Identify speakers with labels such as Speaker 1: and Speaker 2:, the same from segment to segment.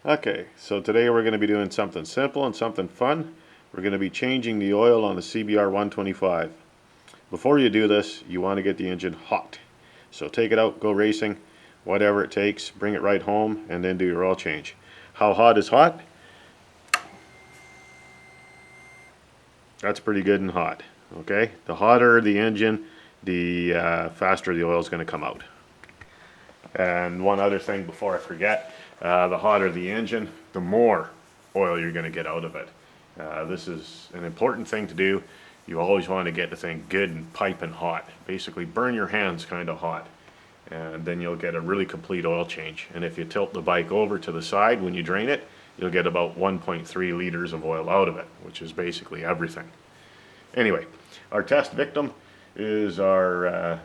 Speaker 1: Okay, so today we're going to be doing something simple and something fun. We're going to be changing the oil on the CBR125. Before you do this, you want to get the engine hot. So take it out, go racing, whatever it takes, bring it right home, and then do your oil change. How hot is hot? That's pretty good and hot. Okay, the hotter the engine, the faster the oil is going to come out. And one other thing before I forget, the hotter the engine, the more oil you're going to get out of it. This is an important thing to do. You always want to get the thing good and piping hot. Basically burn your hands kind of hot, and then you'll get a really complete oil change. And if you tilt the bike over to the side when you drain it, you'll get about 1.3 liters of oil out of it, which is basically everything. Anyway, our test victim is our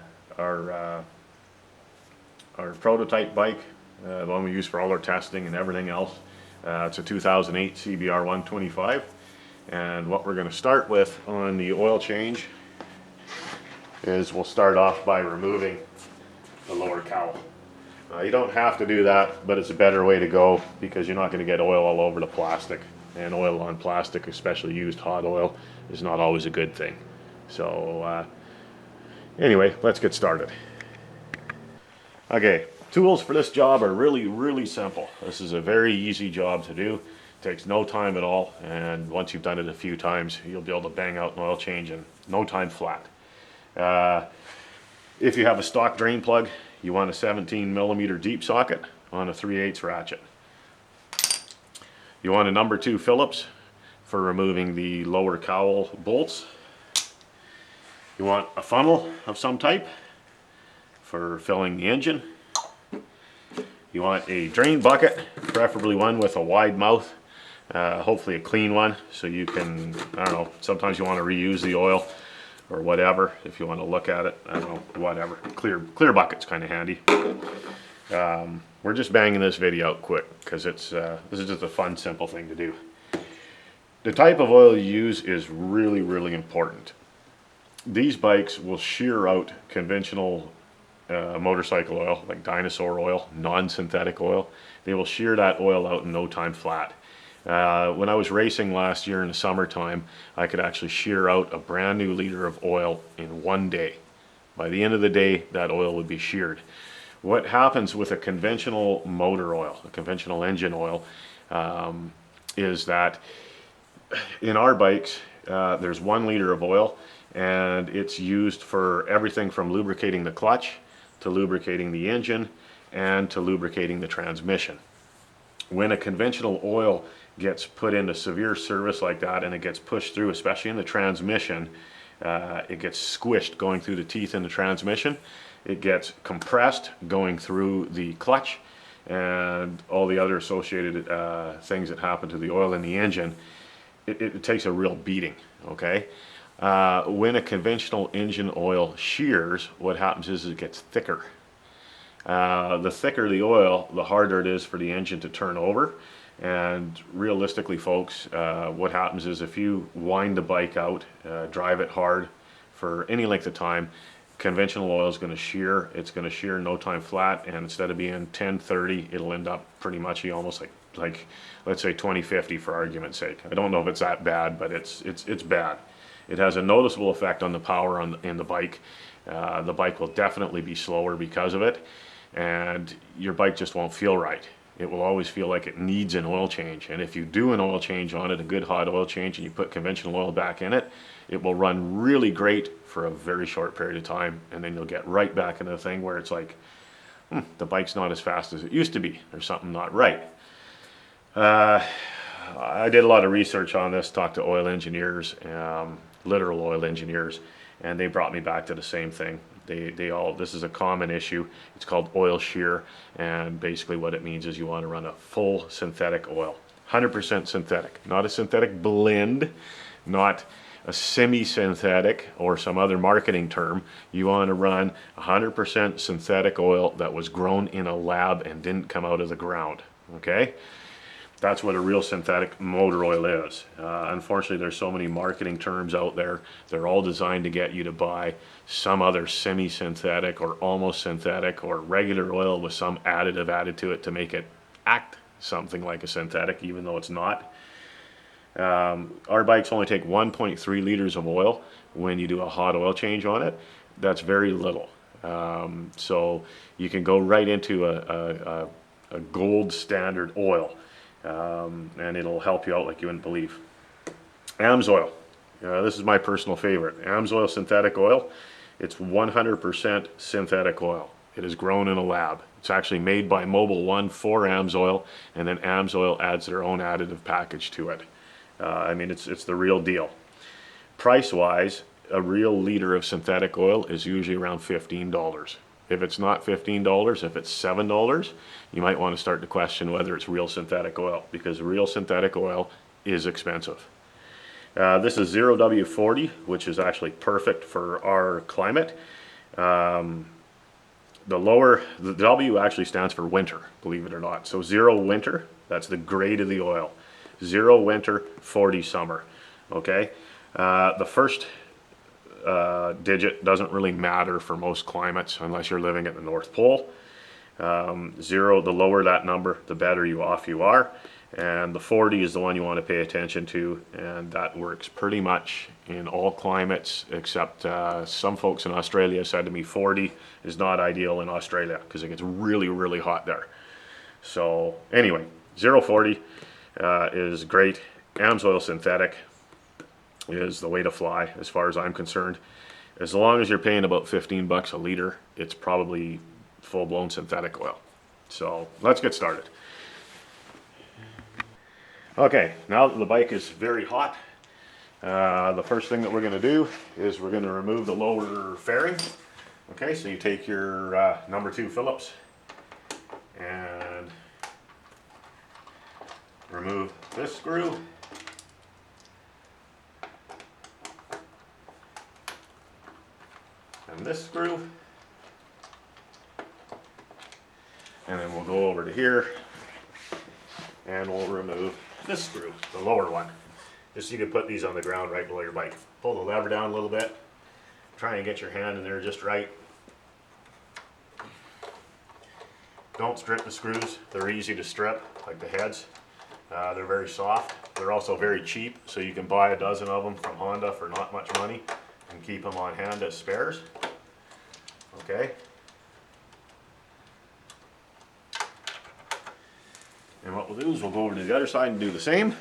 Speaker 1: prototype bike, the one we use for all our testing and everything else. It's a 2008 CBR125, and what we're going to start with on the oil change is we'll start off by removing the lower cowl. You don't have to do that, but it's a better way to go because you're not going to get oil all over the plastic, and oil on plastic, especially used hot oil, is not always a good thing. So anyway, let's get started. Okay, tools for this job are really simple. This is a very easy job to do. It takes no time at all, and once you've done it a few times, you'll be able to bang out an oil change in no time flat. If you have a stock drain plug, you want a 17mm deep socket on a 3/8 ratchet. You want a number 2 Phillips for removing the lower cowl bolts. You want a funnel of some type for filling the engine. You want a drain bucket, preferably one with a wide mouth, hopefully a clean one, so you can, I don't know, sometimes you want to reuse the oil or whatever, if you want to look at it, I don't know, whatever. Clear bucket's kind of handy. We're just banging this video out quick because this is just a fun, simple thing to do. The type of oil you use is really important. These bikes will shear out conventional motorcycle oil, like dinosaur oil, non-synthetic oil. They will shear that oil out in no time flat. When I was racing last year in the summertime, I could actually shear out a brand new liter of oil in one day. By the end of the day, that oil would be sheared. What happens with a conventional motor oil, a conventional engine oil, is that in our bikes, there's 1 liter of oil, and it's used for everything from lubricating the clutch to lubricating the engine and to lubricating the transmission. When a conventional oil gets put into severe service like that and it gets pushed through, especially in the transmission, it gets squished going through the teeth in the transmission. It gets compressed going through the clutch and all the other associated things that happen to the oil in the engine. It takes a real beating, okay? When a conventional engine oil shears, what happens is it gets thicker. The thicker the oil, the harder it is for the engine to turn over. And realistically, folks, what happens is if you wind the bike out, drive it hard for any length of time, conventional oil is going to shear. It's going to shear no time flat, and instead of being 10/30, it'll end up pretty much almost like let's say 20/50 for argument's sake. I don't know if it's that bad, but it's bad. It has a noticeable effect on the power in the bike. The bike will definitely be slower because of it, and your bike just won't feel right. It will always feel like it needs an oil change, and if you do an oil change on it, a good hot oil change, and you put conventional oil back in it, it will run really great for a very short period of time, and then you'll get right back into the thing where it's like, the bike's not as fast as it used to be. There's something not right. I did a lot of research on this, talked to oil engineers, literal oil engineers, and they brought me back to the same thing. This is a common issue. It's called oil shear, and basically what it means is you want to run a full synthetic oil, 100% synthetic, not a synthetic blend, not a semi-synthetic or some other marketing term. You want to run 100% synthetic oil that was grown in a lab and didn't come out of the ground, okay? That's what a real synthetic motor oil is. Unfortunately, there's so many marketing terms out there. They're all designed to get you to buy some other semi-synthetic or almost synthetic or regular oil with some additive added to it to make it act something like a synthetic, even though it's not. Our bikes only take 1.3 liters of oil when you do a hot oil change on it. That's very little. So you can go right into a gold standard oil, and it'll help you out like you wouldn't believe. AMSOIL. This is my personal favorite. AMSOIL synthetic oil. It's 100% synthetic oil. It is grown in a lab. It's actually made by Mobil 1 for AMSOIL, and then AMSOIL adds their own additive package to it. I mean, it's the real deal. Price-wise, a real liter of synthetic oil is usually around $15. If it's not $15, if it's $7, you might want to start to question whether it's real synthetic oil, because real synthetic oil is expensive. This is 0W40, which is actually perfect for our climate. The W actually stands for winter, believe it or not. So 0 winter, that's the grade of the oil. 0 winter, 40 summer. Okay? The first digit doesn't really matter for most climates unless you're living at the North Pole. 0, the lower that number, the better off you are. And the 40 is the one you want to pay attention to, and that works pretty much in all climates, except some folks in Australia said to me 40 is not ideal in Australia because it gets really, really hot there. So anyway, 040 is great. AMSOIL synthetic is the way to fly as far as I'm concerned. As long as you're paying about 15 bucks a liter, it's probably full-blown synthetic oil. So let's get started. Okay, now that the bike is very hot, the first thing that we're going to do is we're going to remove the lower fairing. Okay, so you take your number 2 Phillips and remove this screw. And this screw. And then we'll go over to here and we'll remove this screw, the lower one. Just so you can put these on the ground right below your bike. Pull the lever down a little bit. Try and get your hand in there just right. Don't strip the screws. They're easy to strip, like the heads. They're very soft. They're also very cheap, so you can buy a dozen of them from Honda for not much money and keep them on hand as spares. Okay. And what we'll do is we'll go over to the other side and do the same.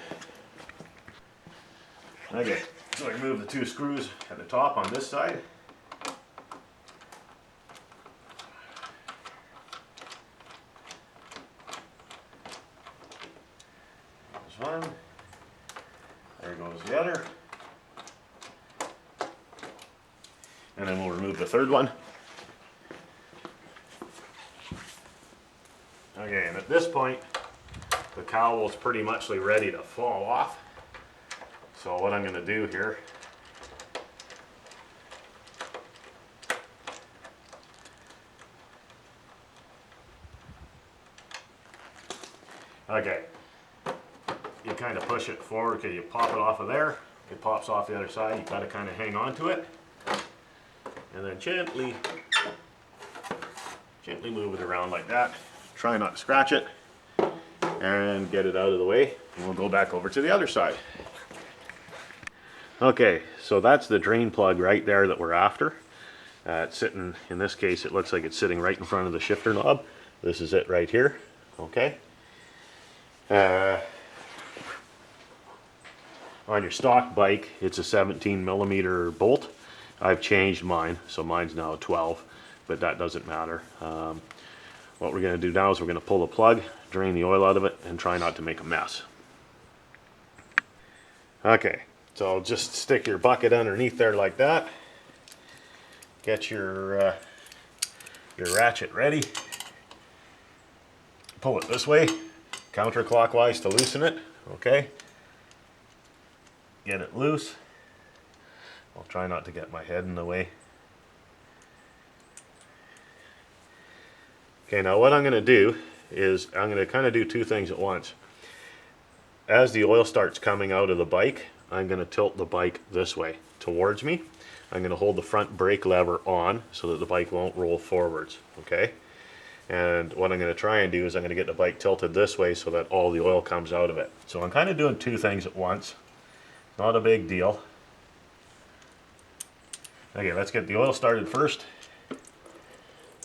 Speaker 1: Okay, so I remove the 2 screws at the top on this side. There's one. There goes the other. And then we'll remove the 3rd one. Okay, and at this point, the cowl is pretty much ready to fall off. So what I'm going to do here you kind of push it forward. Okay, you pop it off of there, it pops off the other side. You've got to kind of hang on to it and then gently move it around like that. Try not to scratch it and get it out of the way, and we'll go back over to the other side. Okay, so that's the drain plug right there that we're after. It's sitting, in this case, it looks like it's sitting right in front of the shifter knob. This is it right here. Okay. On your stock bike, it's a 17 millimeter bolt. I've changed mine, so mine's now a 12, but that doesn't matter. What we're going to do now is we're going to pull the plug, drain the oil out of it, and try not to make a mess. Okay, so just stick your bucket underneath there like that. Get your ratchet ready. Pull it this way, counterclockwise to loosen it. Okay. Get it loose. I'll try not to get my head in the way. Okay, now what I'm going to do is I'm going to kind of do 2 things at once. As the oil starts coming out of the bike, I'm going to tilt the bike this way towards me. I'm going to hold the front brake lever on so that the bike won't roll forwards. Okay. And what I'm going to try and do is I'm going to get the bike tilted this way so that all the oil comes out of it. So I'm kind of doing two things at once. Not a big deal. Okay, let's get the oil started first.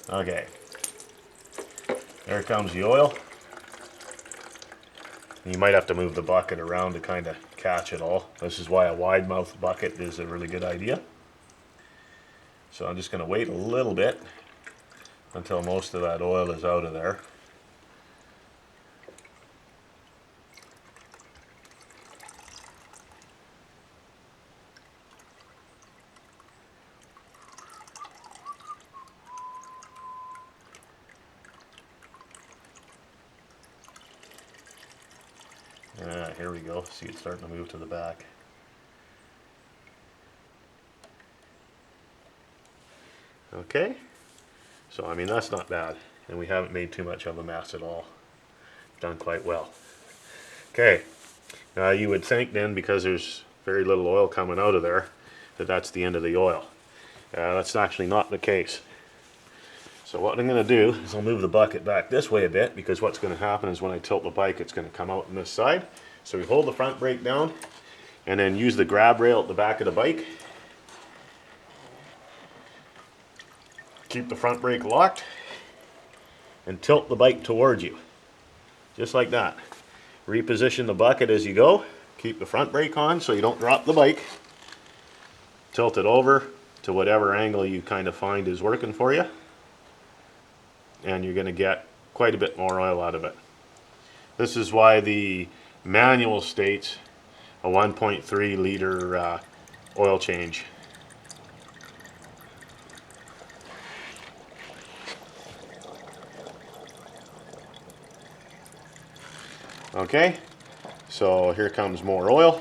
Speaker 1: Okay, there comes the oil. You might have to move the bucket around to kind of catch it all. This is why a wide mouth bucket is a really good idea. So I'm just going to wait a little bit until most of that oil is out of there. Here we go. See, it's starting to move to the back. Okay, so I mean that's not bad, and we haven't made too much of a mess at all. Done quite well. Okay, you would think then, because there's very little oil coming out of there, that that's the end of the oil. That's actually not the case. So what I'm going to do is I'll move the bucket back this way a bit, because what's going to happen is when I tilt the bike, it's going to come out on this side. So we hold the front brake down and then use the grab rail at the back of the bike. Keep the front brake locked and tilt the bike towards you. Just like that. Reposition the bucket as you go. Keep the front brake on so you don't drop the bike. Tilt it over to whatever angle you kind of find is working for you. And you're going to get quite a bit more oil out of it. This is why the manual states a 1.3 liter oil change. Okay, so here comes more oil.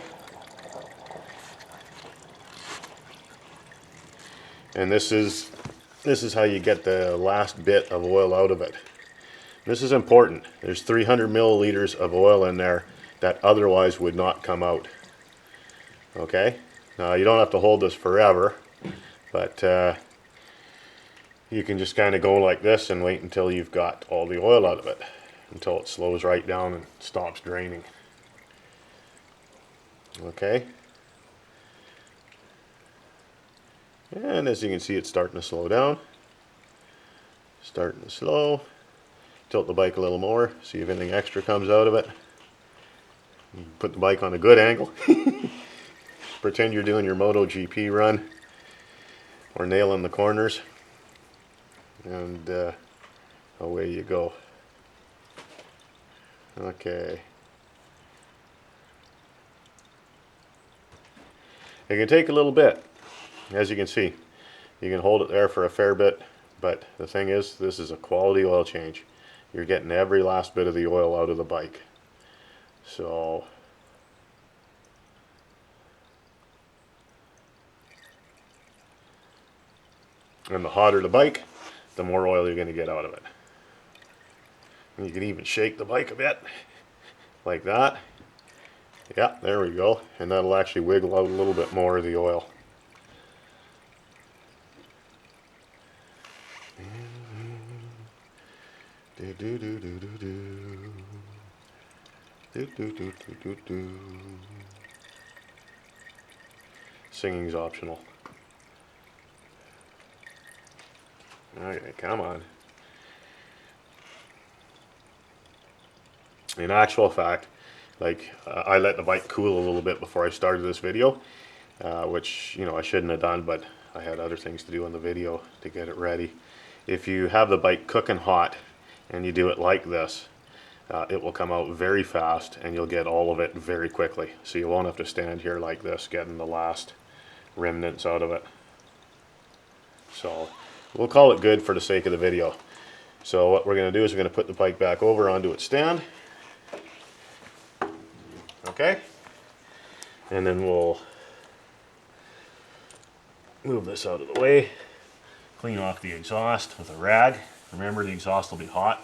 Speaker 1: And this is how you get the last bit of oil out of it. This is important. There's 300 milliliters of oil in there that otherwise would not come out. Okay, now you don't have to hold this forever, but you can just kind of go like this and wait until you've got all the oil out of it, until it slows right down and stops draining. Okay, and as you can see, it's starting to slow down. Starting to slow. Tilt the bike a little more, see if anything extra comes out of it. Put the bike on a good angle. Pretend you're doing your MotoGP run or nailing the corners, and away you go. Okay. It can take a little bit, as you can see. You can hold it there for a fair bit, but the thing is, this is a quality oil change. You're getting every last bit of the oil out of the bike. So and the hotter the bike, the more oil you're going to get out of it. And you can even shake the bike a bit, like that. Yeah, there we go. And that'll actually wiggle out a little bit more of the oil. Singing's optional. Okay, come on. In actual fact, like I let the bike cool a little bit before I started this video, which I shouldn't have done, but I had other things to do in the video to get it ready. If you have the bike cooking hot and you do it like this, it will come out very fast and you'll get all of it very quickly. So you won't have to stand here like this getting the last remnants out of it. So we'll call it good for the sake of the video. So what we're going to do is we're going to put the bike back over onto its stand. Okay, and then we'll move this out of the way, clean off the exhaust with a rag. Remember, the exhaust will be hot.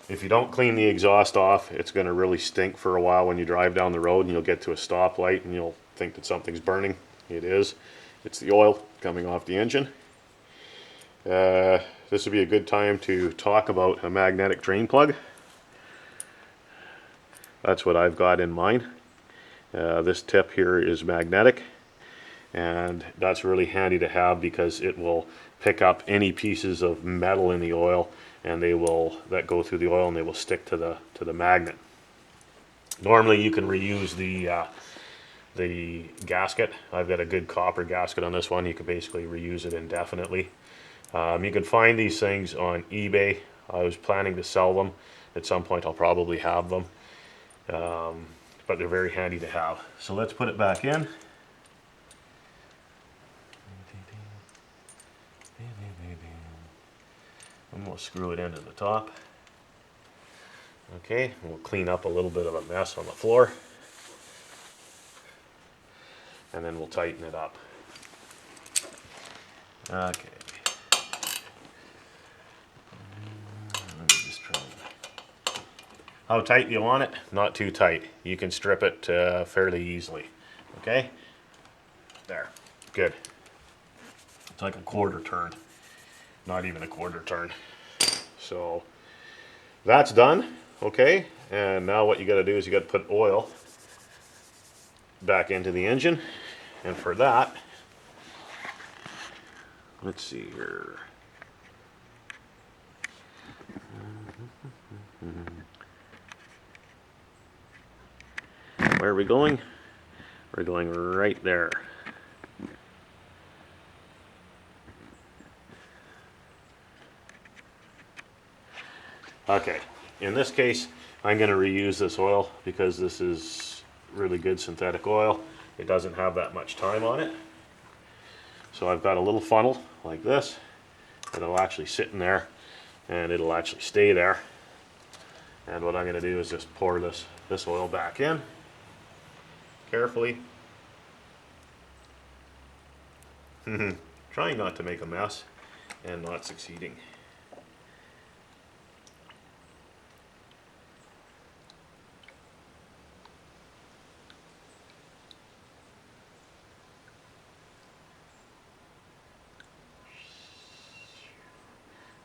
Speaker 1: If you don't clean the exhaust off, it's going to really stink for a while when you drive down the road, and you'll get to a stoplight and you'll think that something's burning. It is. It's the oil coming off the engine. This would be a good time to talk about a magnetic drain plug. That's what I've got in mine. This tip here is magnetic, and that's really handy to have because it will pick up any pieces of metal in the oil, and that go through the oil and they will stick to the magnet. Normally you can reuse the gasket. I've got a good copper gasket on this one. You can basically reuse it indefinitely. You can find these things on eBay. I was planning to sell them. At some point I'll probably have them. But they're very handy to have. So let's put it back in. And we'll screw it into the top. Okay, and we'll clean up a little bit of a mess on the floor. And then we'll tighten it up. Okay. Let me just try. How tight do you want it? Not too tight. You can strip it fairly easily. Okay? There. Good. It's like a quarter turn. Not even a quarter turn. So that's done. Okay? And now what you got to do is you got to put oil back into the engine. And for that, let's see here. Where are we going? We're going right there. Okay, in this case, I'm going to reuse this oil because this is really good synthetic oil. It doesn't have that much time on it. So I've got a little funnel like this, and it'll actually sit in there, and it'll actually stay there. And what I'm going to do is just pour this oil back in, carefully. Trying not to make a mess, and not succeeding.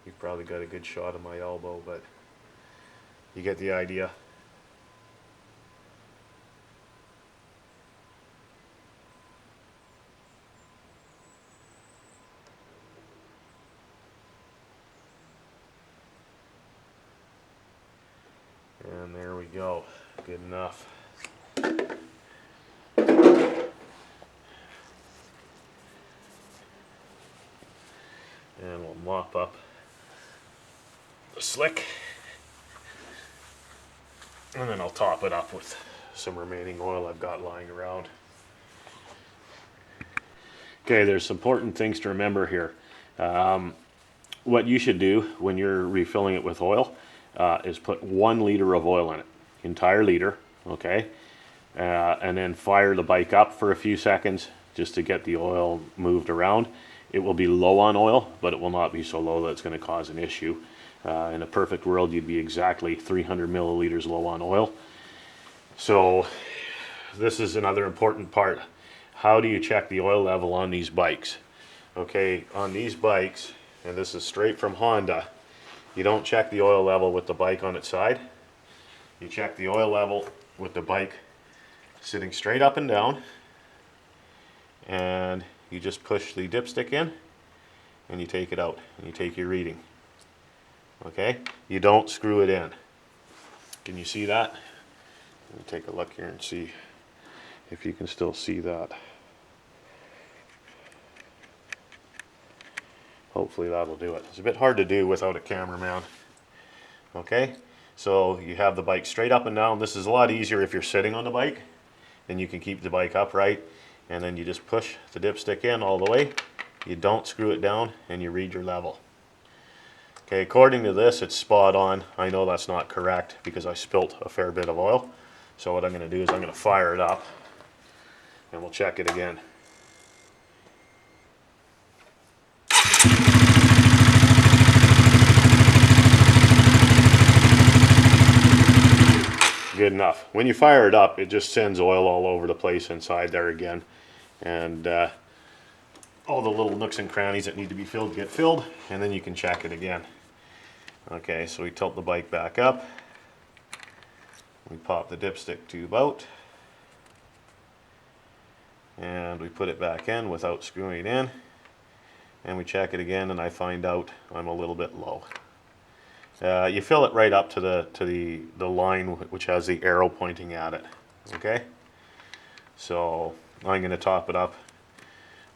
Speaker 1: You've probably got a good shot of my elbow, but you get the idea. And there we go. Good enough. And we'll mop up the slick, and then I'll top it up with some remaining oil I've got lying around. Okay, there's some important things to remember here. What you should do when you're refilling it with oil is put 1 liter of oil in it, entire liter, okay? And then fire the bike up for a few seconds just to get the oil moved around. It will be low on oil, but it will not be so low that it's going to cause an issue. In a perfect world, you'd be exactly 300 milliliters low on oil. So this is another important part. How do you check the oil level on these bikes? Okay, on these bikes, and this is straight from Honda, you don't check the oil level with the bike on its side. You check the oil level with the bike sitting straight up and down, and you just push the dipstick in and you take it out and you take your reading. Okay, you don't screw it in. Can you see that? Let me take a look here and see if you can still see that. Hopefully that'll do it. It's a bit hard to do without a cameraman. Okay, so you have the bike straight up and down. This is a lot easier if you're sitting on the bike, and you can keep the bike upright, and then you just push the dipstick in all the way. You don't screw it down, and you read your level. Okay, according to this, it's spot on. I know that's not correct because I spilt a fair bit of oil. So what I'm going to do is I'm going to fire it up, and we'll check it again. Good enough. When you fire it up, it just sends oil all over the place inside there again. And all the little nooks and crannies that need to be filled get filled, and then you can check it again. Okay, so we tilt the bike back up. We pop the dipstick tube out. And we put it back in without screwing it in. And we check it again, and I find out I'm a little bit low. You fill it right up to the line which has the arrow pointing at it. Okay? So I'm going to top it up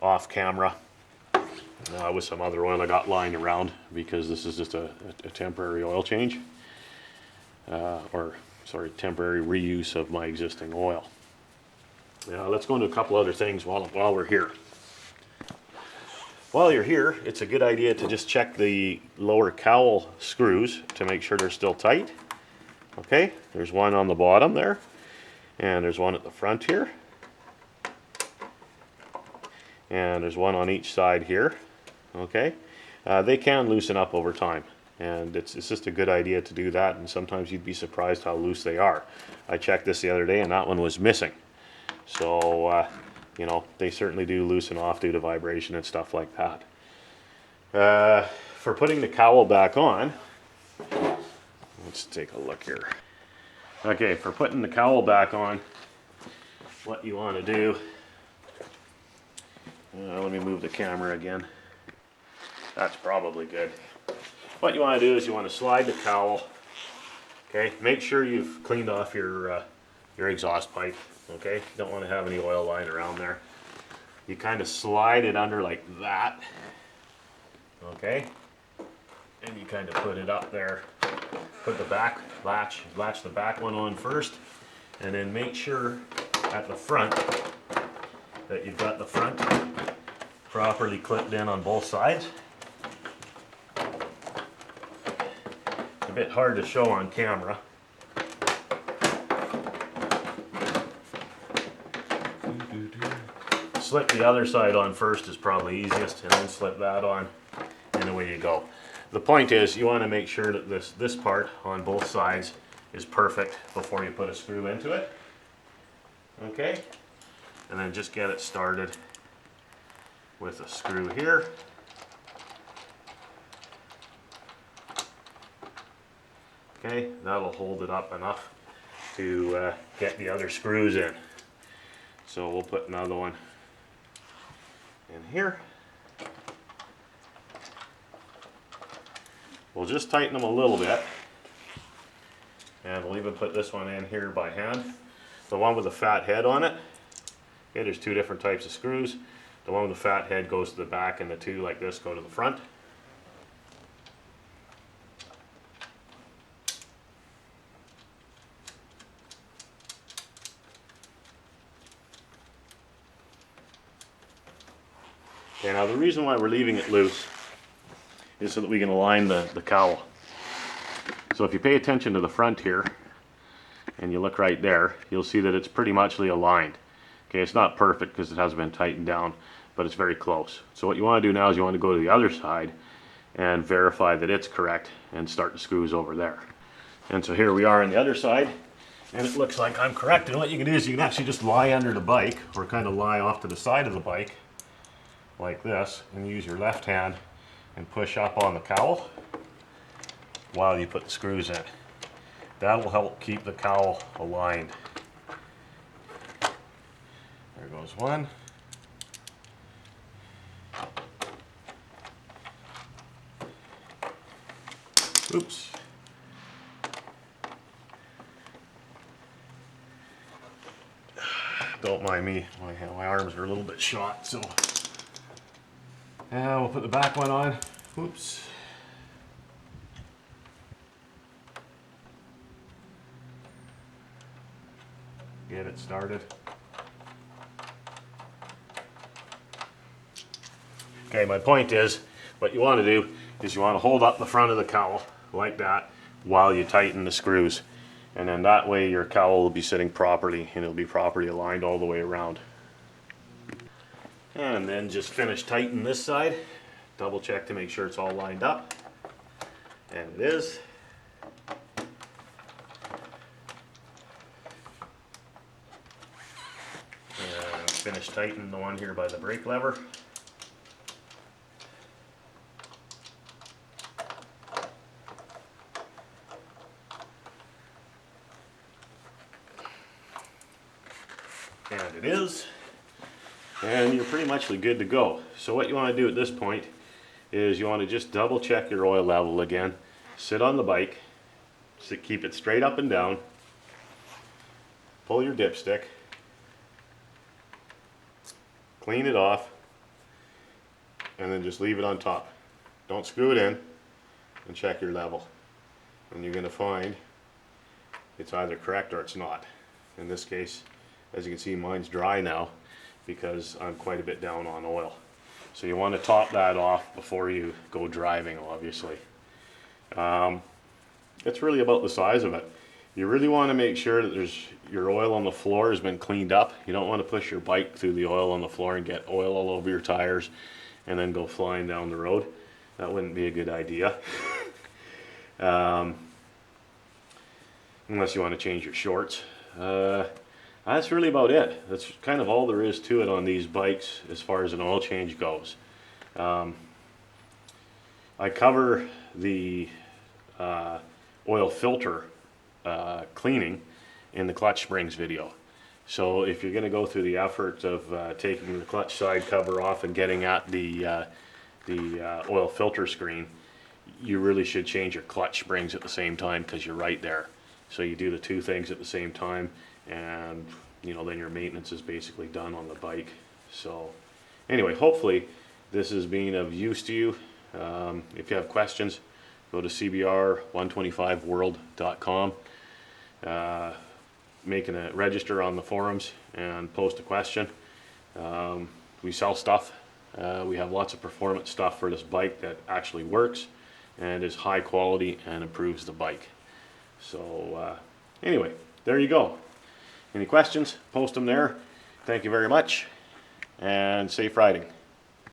Speaker 1: off camera with some other oil I got lying around, because this is just a temporary oil change, temporary reuse of my existing oil. Let's go into a couple other things while we're here. While you're here, it's a good idea to just check the lower cowl screws to make sure they're still tight. Okay, there's one on the bottom there, and there's one at the front here, and there's one on each side here. Okay, they can loosen up over time, and it's just a good idea to do that, and sometimes you'd be surprised how loose they are. I checked this the other day, and that one was missing. So, you know, they certainly do loosen off due to vibration and stuff like that. For putting the cowl back on, let's take a look here. Okay, for putting the cowl back on, what you want to do, let me move the camera again. That's probably good. What you want to do is you want to slide the cowl. Okay, make sure you've cleaned off your exhaust pipe. Okay, you don't want to have any oil lying around there. You kind of slide it under like that. Okay, and you kind of put it up there. Put the back latch the back one on first, and then make sure at the front that you've got the front properly clipped in on both sides. It's a bit hard to show on camera. Slip the other side on first is probably easiest, and then slip that on, and away you go. The point is, you want to make sure that this part on both sides is perfect before you put a screw into it. Okay, and then just get it started with a screw here. Okay, that'll hold it up enough to get the other screws in. So we'll put another one in here. We'll just tighten them a little bit, and we'll even put this one in here by hand. The one with the fat head on it, okay, there's two different types of screws. The one with the fat head goes to the back, and the two like this go to the front. Okay, now the reason why we're leaving it loose is so that we can align the cowl. So if you pay attention to the front here, and you look right there, you'll see that it's pretty much aligned. Okay, it's not perfect because it hasn't been tightened down, but it's very close. So what you want to do now is you want to go to the other side and verify that it's correct and start the screws over there. And so here we are on the other side, and it looks like I'm correct. And what you can do is you can actually just lie under the bike, or kind of lie off to the side of the bike like this, and use your left hand and push up on the cowl while you put the screws in. That will help keep the cowl aligned. There goes one. Oops. Don't mind me, my arms are a little bit shot, so. And we'll put the back one on. Oops. Get it started. Okay, my point is, what you want to do is you want to hold up the front of the cowl like that while you tighten the screws. And then that way your cowl will be sitting properly, and it'll be properly aligned all the way around. And then just finish tightening this side. Double check to make sure it's all lined up. And it is. And finish tightening the one here by the brake lever. And it is. And you're pretty much good to go. So what you want to do at this point is you want to just double check your oil level again. Sit on the bike, keep it straight up and down, pull your dipstick, clean it off, and then just leave it on top. Don't screw it in, and check your level. And you're going to find it's either correct or it's not. In this case, as you can see, mine's dry now because I'm quite a bit down on oil. So you want to top that off before you go driving, obviously. It's really about the size of it. You really want to make sure that your oil on the floor has been cleaned up. You don't want to push your bike through the oil on the floor and get oil all over your tires and then go flying down the road. That wouldn't be a good idea. Unless you want to change your shorts. That's really about it. That's kind of all there is to it on these bikes as far as an oil change goes. I cover the oil filter cleaning in the clutch springs video. So if you're going to go through the effort of taking the clutch side cover off and getting at the oil filter screen, you really should change your clutch springs at the same time because you're right there. So you do the two things at the same time, and then your maintenance is basically done on the bike. So anyway, hopefully this is being of use to you. If you have questions, go to CBR125world.com. Register on the forums and post a question. We sell stuff. We have lots of performance stuff for this bike that actually works and is high quality and improves the bike. So anyway, there you go. Any questions? Post them there. Thank you very much, and safe riding.